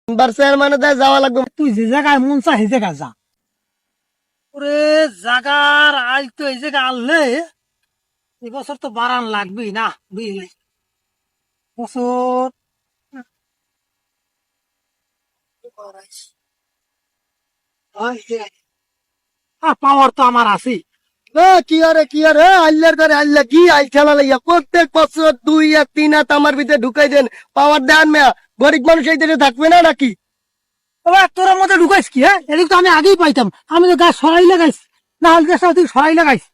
Member চেয়ারম্যানে যাওয়া লাগবে। তুই যে জায়গায় মন চা সেই জায়গায় যা। ওরে জাগার আজ তো এই জায়গা আনলে এবছর তো বাড়ান লাগবেই না বুঝলি বছর পাওয়ার তো আমার আছে। কি আরে আল্লাহর করে আল্লাহ কি আই খেলা লাইয়া প্রত্যেক বছর 2 আর 3 হাত আমার ভিতরে ঢুকাই দেন। পাওয়ার দেন মেয়া, গরিব মানুষ এই দেশে থাকবে না নাকি? তোর মধ্যে ঢুকাইস কি? হ্যাঁ, এদিক তো আমি আগেই পাইতাম। আমি তো গাছ সরাই লাগাইছি, না হলে গাছটা তুই সরাই লাগাইস।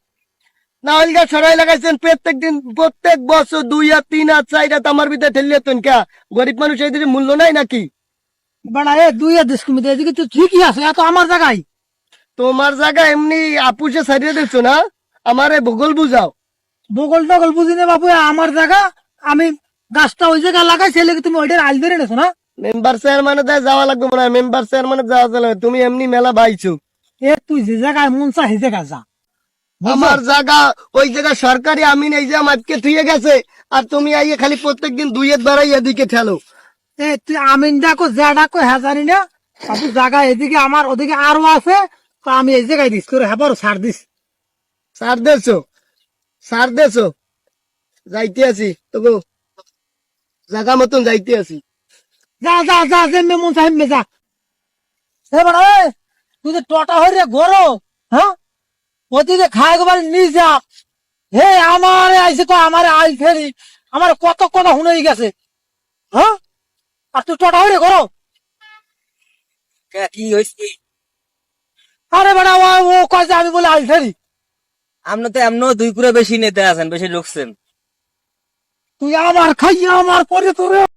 না হলে গা সরাই লাগাইছেন প্রত্যেক দিন, প্রত্যেক বছর 2 আর 3 আর 4 হাত আমার ভিতরে ঠেলিয়ে তুন কে? গরিব মানুষ এই দেশে মূল্য নাই নাকি? বেড়া এ দুই আর দেশ কমিতে এদিকে তো ঠিকই আছে, এত আমার জায়গায়। তোমার জায়গা এমনি আপুসে ছাড়িয়ে দিচ্ছ না, আমারে ভূগোল বুঝাও। বগল টগল বুঝি না বাবু, আমার জায়গা। আমি গাছটা ওই জায়গায় লাগাইছি, এলে তুমি ওইটার আইল ধরে নেছো না? মেম্বার চেয়ারম্যানে যাওয়া লাগবে মনে হয়, মেম্বার চেয়ারম্যানে যাওয়া যাবে। তুমি এমনি মেলা ভাইছো। এ তুই যে জায়গায় মন চা সেই জায়গায় যা। আমার জায়গা ওই জায়গা সরকারি, আমি এই যে আমাকে থুয়ে গেছে, আর তুমি আইয়ে খালি প্রত্যেকদিন 2 হাত বাড়াই এদিকে ঠেলো। এ তুই আমিন ডাকো যা ডাকো হ্যাঁ জানি না, বাবু জায়গা এদিকে আমার ওদিকে আরো আছে। তো আমি এই জায়গায় দিস করে হ্যাঁ বড় ছাড় দিস। সার দেছো, সার দেছো, যাইতে আছি তো গো, জায়গা মতন যাইতে আছি। যা যা যা যেমনি মন চাই যা। এবার তুই যে টটা হয়ে গরো, হ্যাঁ ওদিকে খায় একবার নিয়ে যা। হে আমার আইসে তো আমার আই ফেরি, আমার কত কথা শুনে গেছে। হ্যাঁ, আর তুই টটা হয়ে করো। কি হয়েছে? আরে বেটা ও ও কয় যে আমি বলে আই ফেরি। আপনি তো এমন 2 কুড়া বেশি নিতে আছেন, বেশি ঢুকছেন। তুই আমার খাইয়া আমার পরে তোরে